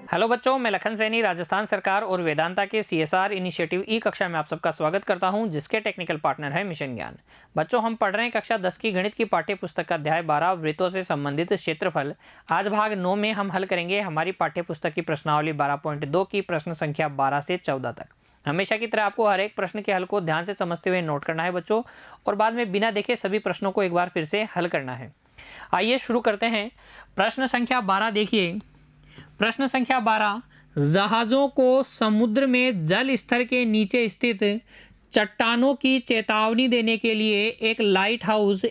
Hello बच्चों, मैं लखन सैनी राजस्थान सरकार और वेदांता के सीएसआर इनिशिएटिव ई कक्षा में आप सबका स्वागत करता हूं, जिसके टेक्निकल पार्टनर है मिशन ज्ञान। बच्चों, हम पढ़ रहे हैं कक्षा 10 की गणित की पाठ्य पुस्तक का अध्याय 12 वृत्तों से संबंधित क्षेत्रफल। आज भाग 9 में हम हल करेंगे हमारी पाठ्य पुस्तक की प्रश्नावली 12.2 की प्रश्न संख्या 12 से 14 तक। हमेशा की तरह आपको हर एक प्रश्न के हल को ध्यान से समझते हुए नोट करना है बच्चों, और बाद में बिना देखे सभी प्रश्नों को एक बार फिर से हल करना है। आइए शुरू करते हैं। प्रश्न संख्या 12 देखिए। प्रश्न संख्या 12, जहाजों को समुद्र में जल स्तर के नीचे स्थित चट्टानों की चेतावनी देने के लिए एक लाइट हाउस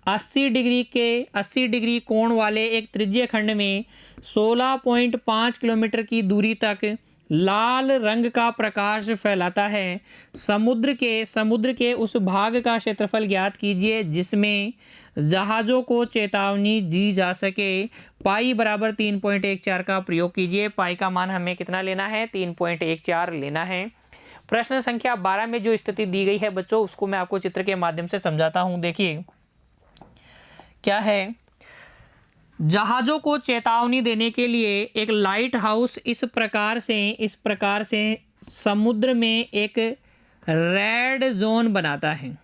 80 डिग्री कोण वाले एक त्रिज्यीय खंड में 16.5 किलोमीटर की दूरी तक लाल रंग का प्रकाश फैलाता है। समुद्र के उस भाग का क्षेत्रफल ज्ञात कीजिए जिसमें जहाज़ों को चेतावनी दी जा सके। पाई बराबर 3.14 का प्रयोग कीजिए। पाई का मान हमें कितना लेना है? 3.14 लेना है। प्रश्न संख्या 12 में जो स्थिति दी गई है बच्चों, उसको मैं आपको चित्र के माध्यम से समझाता हूं। देखिए क्या है। जहाज़ों को चेतावनी देने के लिए एक लाइट हाउस इस प्रकार से समुद्र में एक रेड जोन बनाता है,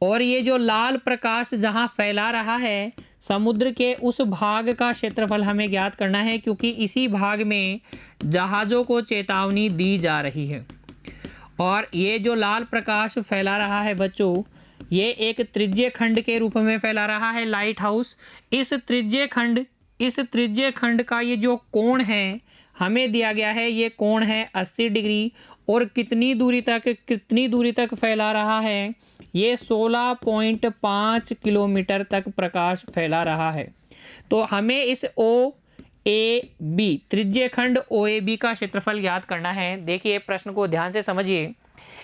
और ये जो लाल प्रकाश जहां फैला रहा है, समुद्र के उस भाग का क्षेत्रफल हमें ज्ञात करना है, क्योंकि इसी भाग में जहाज़ों को चेतावनी दी जा रही है। और ये जो लाल प्रकाश फैला रहा है बच्चों, ये एक त्रिज्यीय खंड के रूप में फैला रहा है लाइट हाउस। इस त्रिज्यीय खंड का ये जो कोण है हमें दिया गया है, ये कोण है 80 डिग्री। और कितनी दूरी तक फैला रहा है? ये 16.5 किलोमीटर तक प्रकाश फैला रहा है। तो हमें इस OAB त्रिज्यीय खंड OAB का क्षेत्रफल ज्ञात करना है। देखिए प्रश्न को ध्यान से समझिए।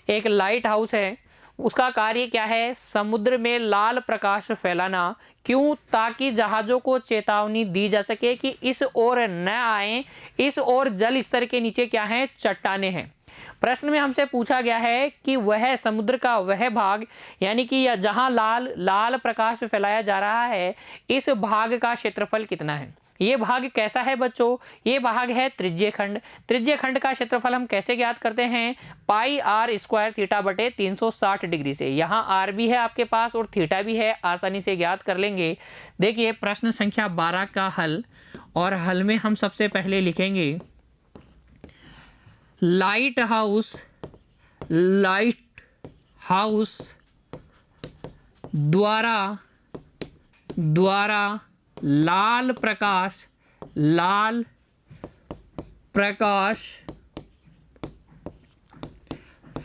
एक लाइट हाउस है, उसका कार्य क्या है? समुद्र में लाल प्रकाश फैलाना। क्यों? ताकि जहाज़ों को चेतावनी दी जा सके कि इस ओर न आए। इस ओर जल स्तर के नीचे क्या है? चट्टानें हैं। प्रश्न में हमसे पूछा गया है कि वह समुद्र का वह भाग, यानी कि जहां लाल प्रकाश फैलाया जा रहा है, इस भाग का क्षेत्रफल कितना है। ये भाग कैसा है बच्चों? ये भाग है त्रिज्यीय खंड। त्रिज्यीय खंड का क्षेत्रफल हम कैसे ज्ञात करते हैं? पाई आर स्क्वायर थीटा बटे 360 डिग्री से। यहाँ आर भी है आपके पास और थीटा भी है, आसानी से ज्ञात कर लेंगे। देखिए प्रश्न संख्या 12 का हल, और हल में हम सबसे पहले लिखेंगे लाइट हाउस द्वारा लाल प्रकाश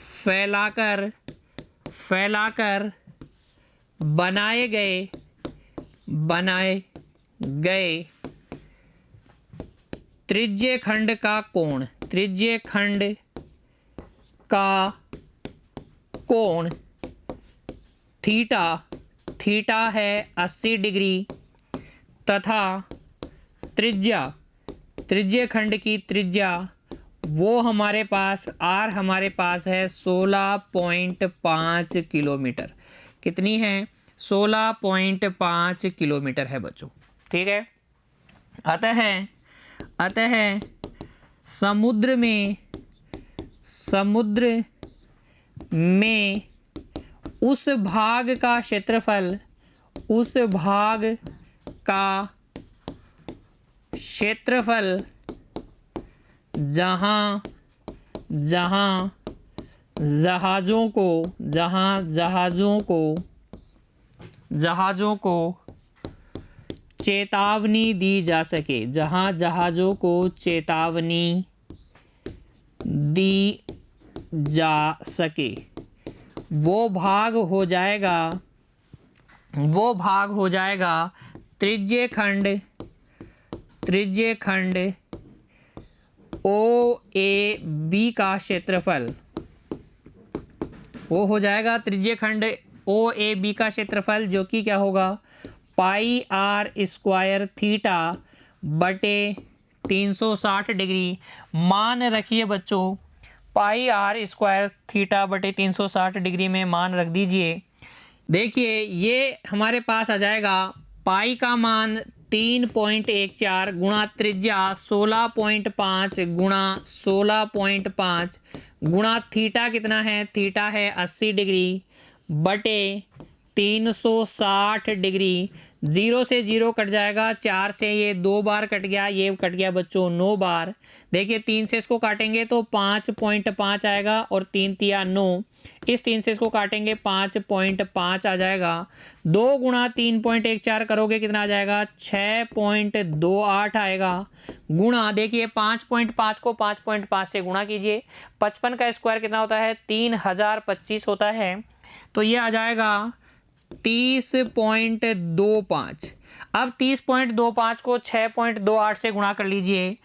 फैलाकर बनाए गए त्रिज्यीय खंड का कोण थीटा है 80 डिग्री, तथा त्रिज्यीय खंड की त्रिज्या वो हमारे पास है 16.5 किलोमीटर। कितनी है? 16.5 किलोमीटर है बच्चों। ठीक है। अतः समुद्र में उस भाग का क्षेत्रफल जहां जहाज़ों को चेतावनी दी जा सके, वो भाग हो जाएगा त्रिज्यीय खंड OAB का क्षेत्रफल। वो हो जाएगा त्रिज्यीय खंड OAB का क्षेत्रफल, जो कि क्या होगा? पाई आर स्क्वायर थीटा बटे 360 डिग्री। मान रखिए बच्चों, पाई आर स्क्वायर थीटा बटे 360 डिग्री में मान रख दीजिए। देखिए ये हमारे पास आ जाएगा पाई का मान 3.14 गुणा त्रिज्या 16.5 गुणा 16.5 गुणा थीटा कितना है, थीटा है 80 डिग्री बटे 360 डिग्री। 0 से 0 कट जाएगा, 4 से ये 2 बार कट गया, ये कट गया बच्चों 9 बार। देखिए 3 से इसको काटेंगे तो 5.5 आएगा और 3 तिया 9, इस 3 से इसको काटेंगे 5.5 आ जाएगा। 2 गुणा 3.14 करोगे कितना आ जाएगा, 6.28 आएगा। गुणा देखिए 5.5 को 5.5 से गुणा कीजिए, 55 का स्क्वायर कितना होता है, 3025 होता है, तो ये आ जाएगा 30.25। अब 30.25 को 6.28 से गुणा कर लीजिए,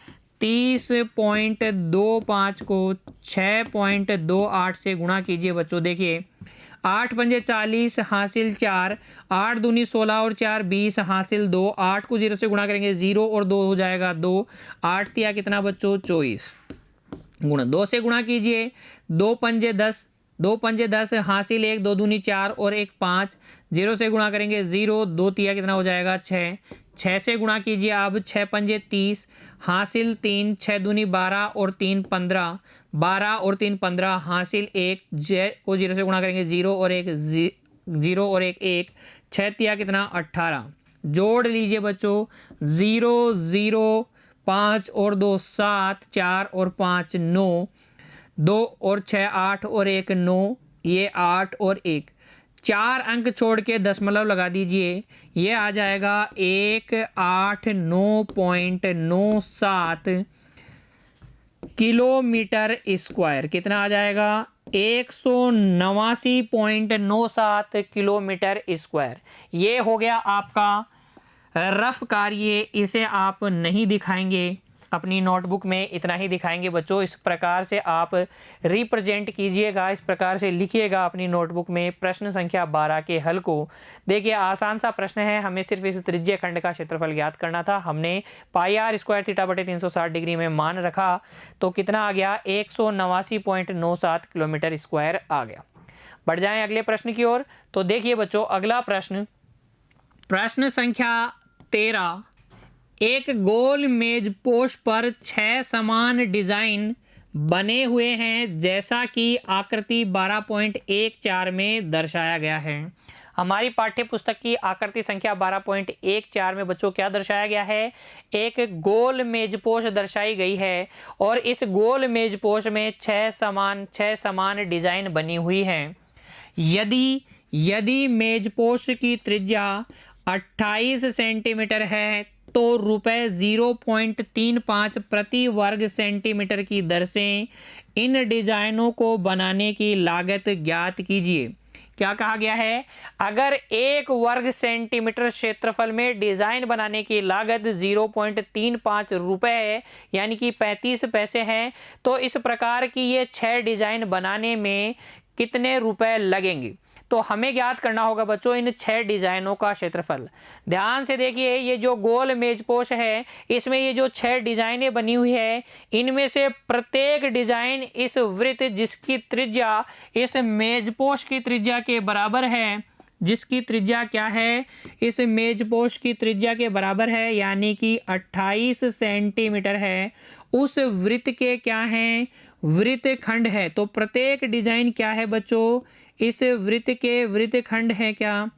30.25 को 6.28 से गुणा कीजिए बच्चों। देखिए 8 पंजे 40 हासिल 4, 8 दूनी 16 और 4 20 हासिल 2, 8 को 0 से गुणा करेंगे 0 और 2 हो जाएगा 2, 8 तिया कितना बच्चों 24, गुणा 2 से गुणा कीजिए, 2 पंजे 10, 2 पंजे 10 हासिल 1, 2 दूनी 4 और 1 5, 0 से गुणा करेंगे 0, 2 तिया कितना हो जाएगा 6, 6 से गुणा कीजिए अब, 6 पंजे 30 हासिल 3, 6 दूनी 12 और 3 15, 12 और 3 15 हासिल 1, j को 0 से गुणा करेंगे 0 और 1 0 और 1 1, 6 तिया कितना 18। जोड़ लीजिए बच्चों, 0 0 5 और 2 7, 4 और 5 9, 2 और 6 8 और 1 9, ये 8 और 1, 4 अंक छोड़ के दशमलव लगा दीजिए, ये आ जाएगा 189.97 किलोमीटर स्क्वायर। कितना आ जाएगा, 189.97 किलोमीटर स्क्वायर। ये हो गया आपका रफ कार्य, इसे आप नहीं दिखाएंगे अपनी नोटबुक में, इतना ही दिखाएंगे बच्चों। इस प्रकार से आप रिप्रेजेंट कीजिएगा, इस प्रकार से लिखिएगा अपनी नोटबुक में प्रश्न संख्या 12 के हल को। देखिए आसान सा प्रश्न है, हमें सिर्फ इस त्रिज्यीय खंड का क्षेत्रफल ज्ञात करना था। हमने पाई आर स्क्वायर थीटा बटे 360 डिग्री में मान रखा, तो कितना आ गया, 189.97 किलोमीटर स्क्वायर आ गया। बढ़ जाएं अगले प्रश्न की ओर। तो देखिए बच्चों अगला प्रश्न, प्रश्न संख्या 13। एक गोल मेज पोश पर 6 समान डिजाइन बने हुए हैं जैसा कि आकृति 12.14 में दर्शाया गया है। हमारी पाठ्य पुस्तक की आकृति संख्या 12.14 में बच्चों क्या दर्शाया गया है, एक गोल मेजपोश दर्शाई गई है और इस गोल मेजपोश में 6 समान डिजाइन बनी हुई हैं। यदि मेजपोश की त्रिज्या 28 सेंटीमीटर है तो रुपए 0.35 प्रति वर्ग सेंटीमीटर की दर से इन डिजाइनों को बनाने की लागत ज्ञात कीजिए। क्या कहा गया है, अगर 1 वर्ग सेंटीमीटर क्षेत्रफल में डिजाइन बनाने की लागत 0.35 रुपए है, यानी कि 35 पैसे हैं, तो इस प्रकार की ये 6 डिजाइन बनाने में कितने रुपए लगेंगे। तो हमें ज्ञात करना होगा बच्चों इन 6 डिजाइनों का क्षेत्रफल। ध्यान से देखिए, ये जो गोल मेजपोश है इसमें ये जो 6 डिजाइनें बनी हुई है, इनमें से प्रत्येक डिजाइन इस वृत्त जिसकी त्रिज्या इस मेजपोश की त्रिज्या के बराबर है, जिसकी त्रिज्या क्या है, इस मेजपोश की त्रिज्या के बराबर है, यानी कि 28 सेंटीमीटर है, उस वृत्त के क्या हैं, वृत्तखंड है। तो प्रत्येक डिजाइन क्या है बच्चों, इस वृत्त के वृत्तखंड है। क्या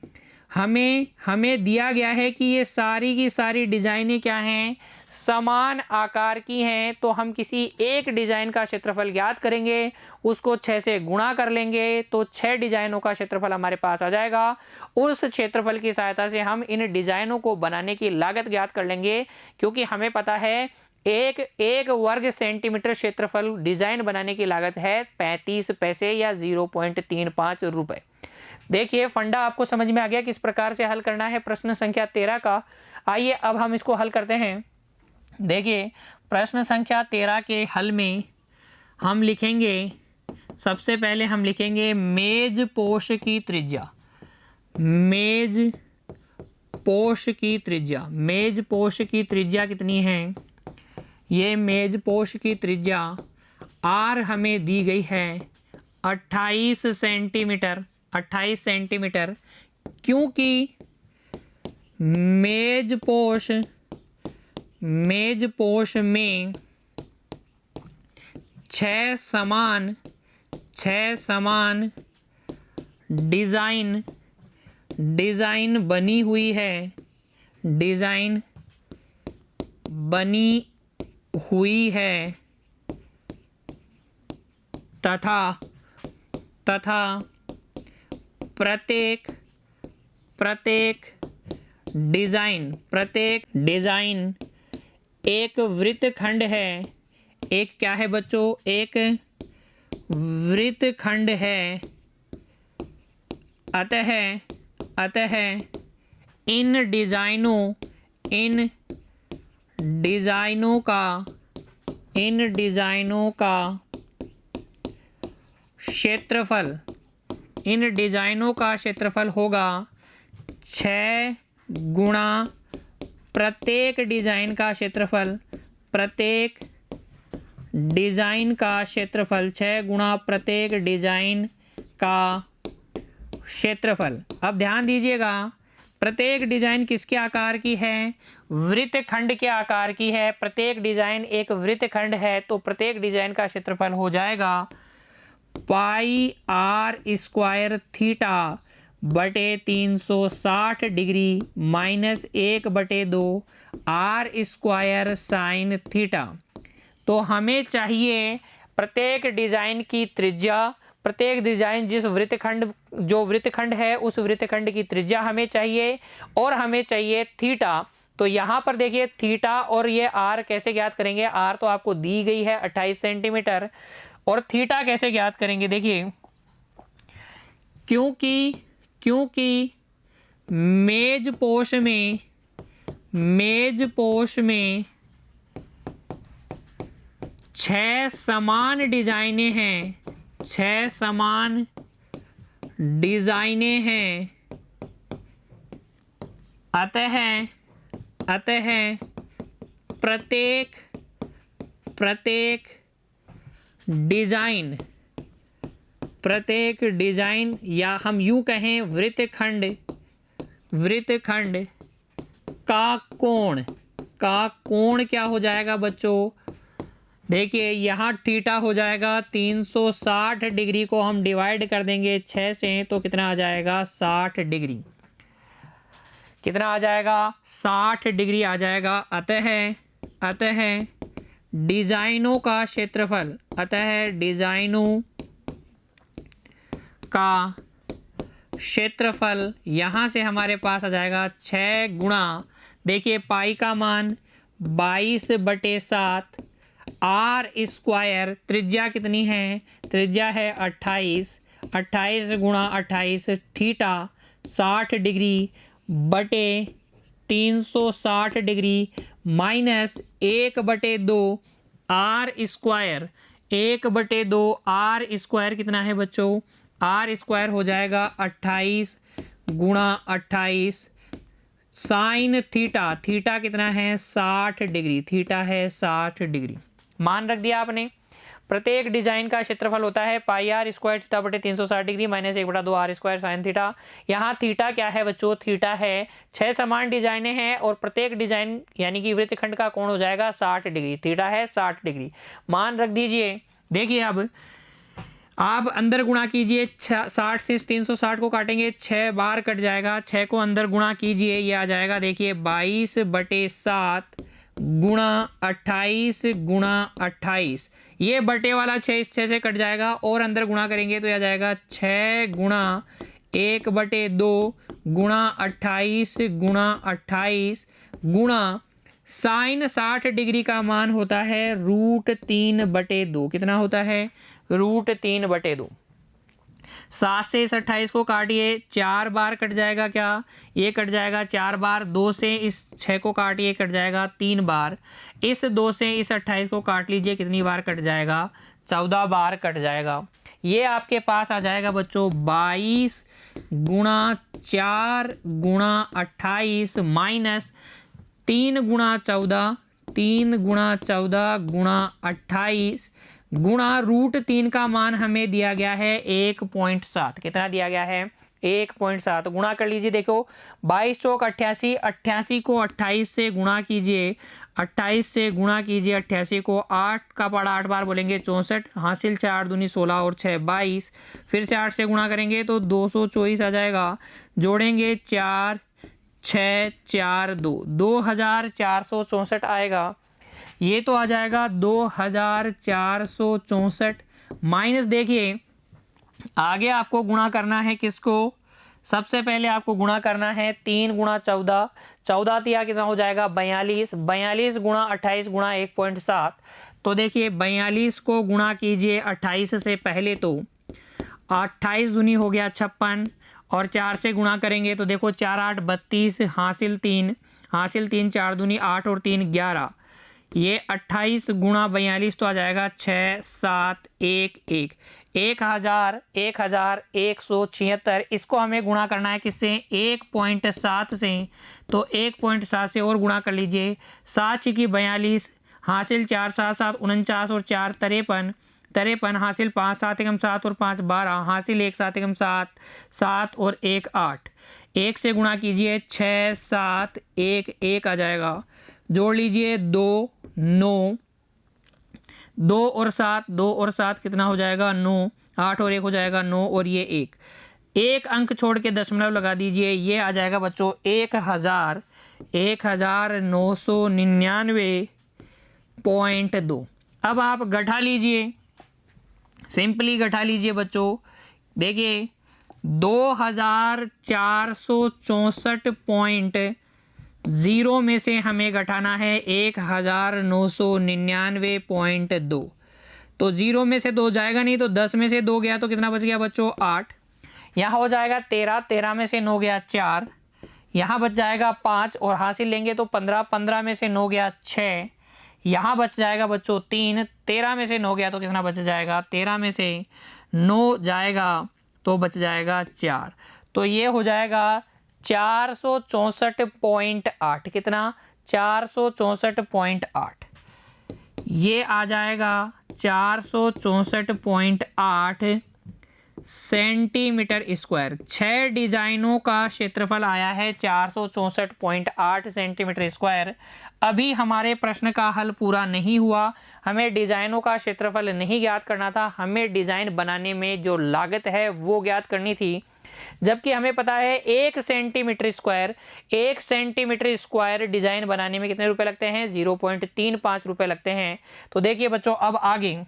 हमें दिया गया है कि ये सारी की सारी डिजाइनें क्या हैं, समान आकार की हैं। तो हम किसी एक डिजाइन का क्षेत्रफल ज्ञात करेंगे, उसको 6 से गुणा कर लेंगे, तो 6 डिजाइनों का क्षेत्रफल हमारे पास आ जाएगा। उस क्षेत्रफल की सहायता से हम इन डिजाइनों को बनाने की लागत ज्ञात कर लेंगे, क्योंकि हमें पता है एक वर्ग सेंटीमीटर क्षेत्रफल डिजाइन बनाने की लागत है 35 पैसे या 0.35 रुपए। देखिए फंडा आपको समझ में आ गया किस प्रकार से हल करना है प्रश्न संख्या 13 का। आइए अब हम इसको हल करते हैं। देखिए प्रश्न संख्या 13 के हल में हम लिखेंगे, सबसे पहले हम लिखेंगे मेज पोश की त्रिज्या। मेज पोश की त्रिज्या कितनी है, ये मेज पोश की त्रिज्या आर हमें दी गई है 28 सेंटीमीटर। क्योंकि मेजपोश में छह समान डिज़ाइन बनी हुई है तथा प्रत्येक डिज़ाइन एक वृत्तखंड है। एक क्या है बच्चों? एक वृत्तखंड है। अतः इन डिज़ाइनों का क्षेत्रफल होगा 6 गुणा प्रत्येक डिज़ाइन का क्षेत्रफल 6 गुणा प्रत्येक डिज़ाइन का क्षेत्रफल। अब ध्यान दीजिएगा, प्रत्येक डिज़ाइन किसके आकार की है? वृत्तखंड के आकार की है। प्रत्येक डिज़ाइन एक वृत्तखंड है, तो प्रत्येक डिज़ाइन का क्षेत्रफल हो जाएगा पाई आर स्क्वायर थीटा बटे 360 degree minus 1/2 R square sine theta. तो हमें चाहिए प्रत्येक डिज़ाइन की त्रिज्या, प्रत्येक डिज़ाइन जो वृत्तखंड है उस वृत्तखंड की त्रिज्या हमें चाहिए, और हमें चाहिए थीटा। तो यहाँ पर देखिए थीटा और ये आर कैसे ज्ञात करेंगे? आर तो आपको दी गई है 28 सेंटीमीटर, और थीटा कैसे ज्ञात करेंगे? देखिए, क्योंकि मेजपोश में 6 समान डिज़ाइनें हैं। 6 समान डिज़ाइनें हैं। अतः प्रत्येक डिज़ाइन या हम यूं कहें वृत्तखंड का कोण क्या हो जाएगा बच्चों? देखिए यहाँ थीटा हो जाएगा 360 डिग्री को हम डिवाइड कर देंगे 6 से, तो कितना आ जाएगा? 60 डिग्री। कितना आ जाएगा? 60 डिग्री आ जाएगा। अतः डिज़ाइनों का क्षेत्रफल यहाँ से हमारे पास आ जाएगा 6 गुणा, देखिए पाई का मान 22/7 आर स्क्वायर, त्रिज्या कितनी है? त्रिज्या है 28 गुणा 28 थीटा 60 डिग्री बटे 360 degree minus 1/2 R square. 1/2 R square कितना है बच्चों? आर स्क्वायर हो जाएगा 28 गुणा 28 साइन थीटा। थीटा कितना है? 60 डिग्री। थीटा है 60 डिग्री। मान रख दिया आपने। प्रत्येक डिजाइन का क्षेत्रफल होता है पाई आर स्क्वायर थीटा बटे 360 degree minus 1/2 R square sine theta. यहाँ थीटा क्या है बच्चों? थीटा है 6 समान डिजाइनें हैं और प्रत्येक डिजाइन यानी कि वृत्तखंड का कोण हो जाएगा 60 डिग्री। थीटा है 60 डिग्री, मान रख दीजिए। देखिए अब आप अंदर गुणा कीजिए, 60 से 360 को काटेंगे 6 बार कट जाएगा, 6 को अंदर गुणा कीजिए, ये आ जाएगा देखिए 22/7 गुणा 28 गुणा 28। ये बटे वाला 6 इस 6 से कट जाएगा और अंदर गुणा करेंगे तो यह जाएगा 6 गुणा 1/2 गुणा 28 गुणा 28 गुणा साइन 60 डिग्री का मान होता है √3/2। कितना होता है? √3/2। 7 से इस 28 को काटिए, 4 बार कट जाएगा। क्या ये कट जाएगा 4 बार। 2 से इस 6 को काटिए, कट जाएगा 3 बार। इस 2 से इस 28 को काट लीजिए, कितनी बार कट जाएगा? 14 बार कट जाएगा। ये आपके पास आ जाएगा बच्चों 22 गुणा 4 गुणा 28 माइनस 3 गुणा 14 गुणा 28 गुणा √3 का मान हमें दिया गया है 1.7। कितना दिया गया है? 1.7 गुणा कर लीजिए। देखो 22 चौक 88, 88 को 28 से गुणा कीजिए, 28 से गुणा कीजिए 88 को, 8 का पड़ा 8 बार बोलेंगे 64, हासिल 4 दूनी 16 और 6 22, फिर से 8 से गुणा करेंगे तो 224 आ जाएगा। जोड़ेंगे 4 6 4 2, 2464 आएगा। ये तो आ जाएगा 2464 माइनस, देखिए आगे आपको गुणा करना है किसको, सबसे पहले आपको गुणा करना है 3 गुणा 14, 14 तिया कितना हो जाएगा 42, 42 गुणा 28 गुणा 1.7। तो देखिए 42 को गुणा कीजिए 28 से पहले, तो 28 दूनी हो गया 56 और 4 से गुणा करेंगे तो देखो 4 8 32, हासिल 3, हासिल 3, 4 दूनी 8 और 3 11, ये 28 गुणा 42 तो आ जाएगा 6 7 1 1, 1176। इसको हमें गुणा करना है किससे, 1.7 से, तो 1.7 से और गुणा कर लीजिए। 7 छिकी 42, हासिल 4 7 7 49 और 4 53, 53 हासिल 5 7 एकम 7 और 5 12, हासिल 1 7 एकम 7 7 और 1 8, 1 से गुणा कीजिए 6 7 1 1 आ जाएगा। जोड़ लीजिए 2 9, 2 और 7, 2 और 7 कितना हो जाएगा 9, 8 और 1 हो जाएगा 9 और ये 1, एक अंक छोड़ के दशमलव लगा दीजिए, ये आ जाएगा बच्चों 1999.2। अब आप घटा लीजिए, सिंपली घटा लीजिए बच्चों। देखिए 2464.0 में से हमें घटाना है 1999.2, तो 0 में से 2 जाएगा नहीं, तो 10 में से 2 गया तो कितना बच गया बच्चों 8, यहाँ हो जाएगा 13, 13 में से 9 गया 4, यहाँ बच जाएगा 5 और हासिल लेंगे तो 15, 15 में से 9 गया 6, यहाँ बच जाएगा बच्चों 3, 13 में से 9 गया तो कितना बच जाएगा, 13 में से 9 जाएगा तो बच जाएगा 4, तो ये हो जाएगा 464.8, कितना 464.8, ये आ जाएगा 464.8 सेंटीमीटर स्क्वायर। 6 डिजाइनों का क्षेत्रफल आया है 464.8 सेंटीमीटर स्क्वायर। अभी हमारे प्रश्न का हल पूरा नहीं हुआ, हमें डिजाइनों का क्षेत्रफल नहीं ज्ञात करना था, हमें डिजाइन बनाने में जो लागत है वो ज्ञात करनी थी। जबकि हमें पता है 1 सेंटीमीटर स्क्वायर डिजाइन बनाने में कितने रुपए लगते हैं, 0.35 रुपए लगते हैं। तो देखिए बच्चों, अब आगे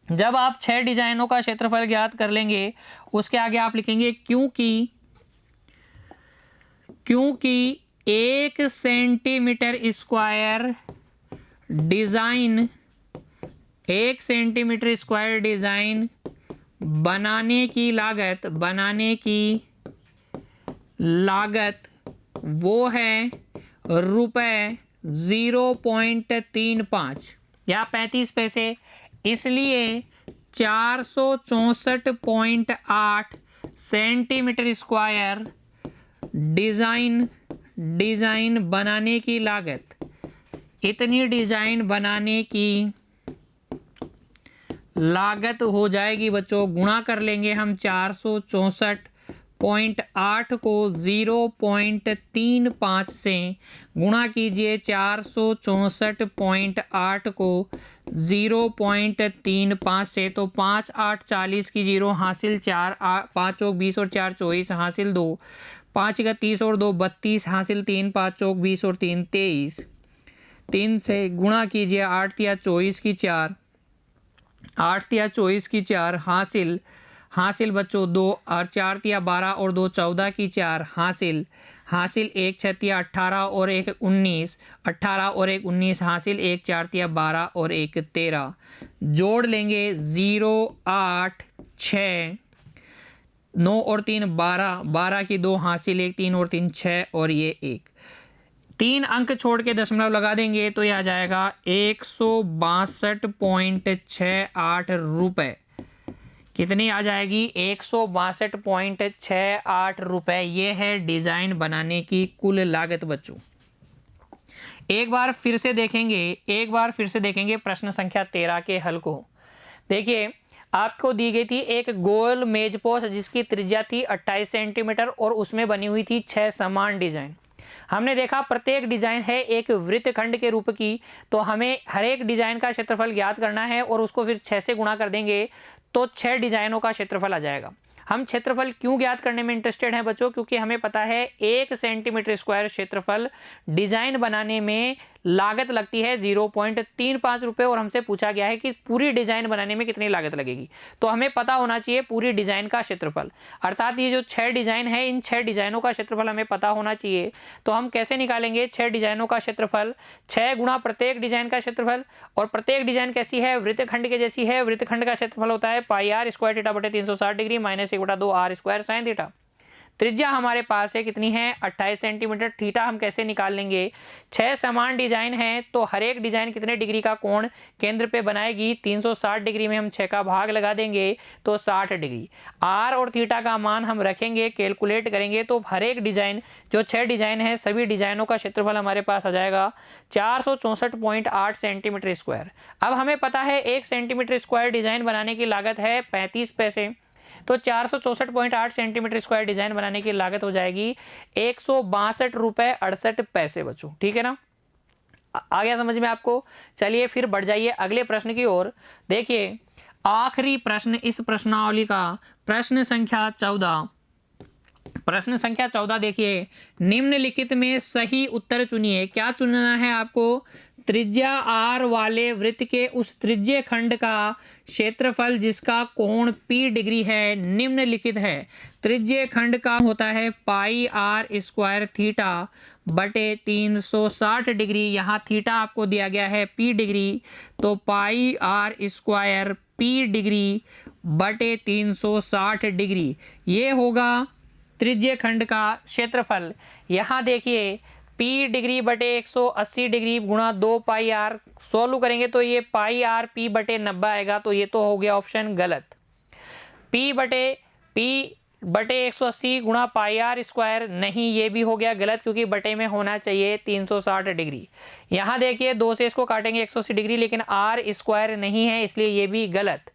जब आप 6 डिजाइनों का क्षेत्रफल ज्ञात कर लेंगे, उसके आगे आप लिखेंगे क्योंकि 1 centimetre square design, 1 centimetre square design बनाने की लागत वो है रुपए 0.35 या 35 पैसे। इसलिए 464.8 सेंटीमीटर स्क्वायर डिजाइन बनाने की लागत, इतनी डिजाइन बनाने की लागत हो जाएगी बच्चों। गुणा कर लेंगे हम 464.8 को 0.35 से, गुणा कीजिए 464.8 को 0.35 से, तो 5 8 40 की 0, हासिल 4, 5 चौक 20 और 4 24, हासिल 2, 5 का 30 और 2 32, हासिल 3, 5 चौक 20 और 3 23, 3 से गुणा कीजिए 8 तिया 24 की 4, 8 तिया 24 की 4, हासिल बच्चों 2 और 4 तिया 12 और 2 14 की 4, हासिल 1 6 तिया 18 और 1 19, 18 और 1 19, हासिल 1 4 तिया 12 और 1 13। जोड़ लेंगे 0 8 6 9 और 3 12, 12 की 2, हासिल 1 3 और 3 6 और ये 1, 3 अंक छोड़ के दशमलव लगा देंगे तो यह आ जाएगा 162.68 रुपए। कितनी आ जाएगी, 162.68 रुपए। ये है डिजाइन बनाने की कुल लागत बच्चों। एक बार फिर से देखेंगे प्रश्न संख्या 13 के हल को। देखिए आपको दी गई थी एक गोल मेजपोश जिसकी त्रिज्या थी 28 सेंटीमीटर और उसमें बनी हुई थी 6 समान डिजाइन। हमने देखा प्रत्येक डिजाइन है एक वृत्तखंड के रूप की, तो हमें हर एक डिजाइन का क्षेत्रफल ज्ञात करना है और उसको फिर 6 से गुणा कर देंगे तो 6 डिजाइनों का क्षेत्रफल आ जाएगा। हम क्षेत्रफल क्यों ज्ञात करने में इंटरेस्टेड हैं बच्चों, क्योंकि हमें पता है 1 सेंटीमीटर स्क्वायर क्षेत्रफल डिजाइन बनाने में लागत लगती है 0.35 रुपए और हमसे पूछा गया है कि पूरी डिजाइन बनाने में कितनी लागत लगेगी। तो हमें पता होना चाहिए पूरी डिजाइन का क्षेत्रफल, अर्थात ये जो 6 डिजाइन है इन 6 डिजाइनों का क्षेत्रफल हमें पता होना चाहिए। तो हम कैसे निकालेंगे 6 डिजाइनों का क्षेत्रफल, 6 गुणा प्रत्येक डिजाइन का क्षेत्रफल, और प्रत्येक डिजाइन कैसी है, वृत्तखंड के जैसी है। वृत्तखंड का क्षेत्रफल होता है पाई आर स्क्वायर थीटा बटे 360 degree minus 1/2 R square sine theta. त्रिज्या हमारे पास है कितनी है 28 सेंटीमीटर। थीटा हम कैसे निकाल लेंगे, 6 समान डिजाइन हैं तो हर एक डिजाइन कितने डिग्री का कोण केंद्र पे बनाएगी, 360 डिग्री में हम 6 का भाग लगा देंगे तो 60 डिग्री। आर और थीटा का मान हम रखेंगे, कैलकुलेट करेंगे तो हर एक डिजाइन जो 6 डिजाइन है सभी डिजाइनों का क्षेत्रफल हमारे पास आ जाएगा 464.8 सेंटीमीटर स्क्वायर। अब हमें पता है 1 सेंटीमीटर स्क्वायर डिजाइन बनाने की लागत है 35 पैसे, तो 464.8 सेंटीमीटर स्क्वायर डिजाइन बनाने की लागत हो जाएगी 162 रुपए 68 पैसे बच्चों। ठीक है ना, आ गया समझ में आपको। चलिए फिर बढ़ जाइए अगले प्रश्न की ओर। देखिए आखिरी प्रश्न इस प्रश्नावली का, प्रश्न संख्या 14। प्रश्न संख्या 14 देखिए, निम्नलिखित में सही उत्तर चुनिए। क्या चुनना है आपको, त्रिज्या आर वाले वृत्त के उस त्रिज्य खंड का क्षेत्रफल जिसका कोण P डिग्री है निम्नलिखित है। त्रिज्य खंड का होता है पाई आर स्क्वायर थीटा बटे 360 डिग्री। यहाँ थीटा आपको दिया गया है P डिग्री, तो पाई आर स्क्वायर P डिग्री बटे 360 डिग्री ये होगा त्रिज्य खंड का क्षेत्रफल। यहाँ देखिए P डिग्री बटे 180 डिग्री गुणा 2 पाई आर, सोल्व करेंगे तो ये पाई आर P बटे 90 आएगा, तो ये तो हो गया ऑप्शन गलत। P बटे 180 गुणा पाई आर स्क्वायर नहीं, ये भी हो गया गलत क्योंकि बटे में होना चाहिए 360 डिग्री। यहाँ देखिए 2 से इसको काटेंगे 180 डिग्री, लेकिन आर स्क्वायर नहीं है इसलिए ये भी गलत।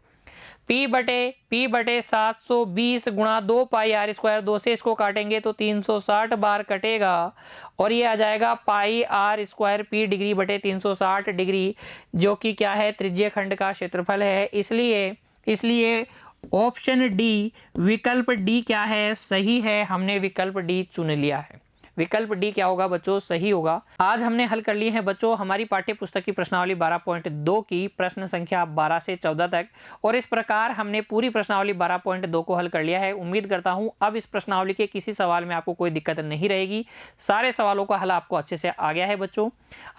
P बटे 720 गुणा 2 पाई आर स्क्वायर, 2 से इसको काटेंगे तो 360 बार कटेगा और ये आ जाएगा पाई आर स्क्वायर P डिग्री बटे 360 डिग्री, जो कि क्या है त्रिज्य खंड का क्षेत्रफल है। इसलिए ऑप्शन डी, विकल्प डी क्या है, सही है। हमने विकल्प डी चुन लिया है। विकल्प डी क्या होगा बच्चों, सही होगा। आज हमने हल कर लिए हैं बच्चों हमारी पाठ्य पुस्तक की प्रश्नावली 12.2 की प्रश्न संख्या 12 से 14 तक, और इस प्रकार हमने पूरी प्रश्नावली 12.2 को हल कर लिया है। उम्मीद करता हूं अब इस प्रश्नावली के किसी सवाल में आपको कोई दिक्कत नहीं रहेगी। सारे सवालों का हल आपको अच्छे से आ गया है बच्चों।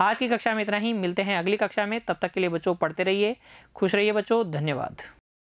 आज की कक्षा में इतना ही, मिलते हैं अगली कक्षा में। तब तक के लिए बच्चों पढ़ते रहिए, खुश रहिए बच्चों, धन्यवाद।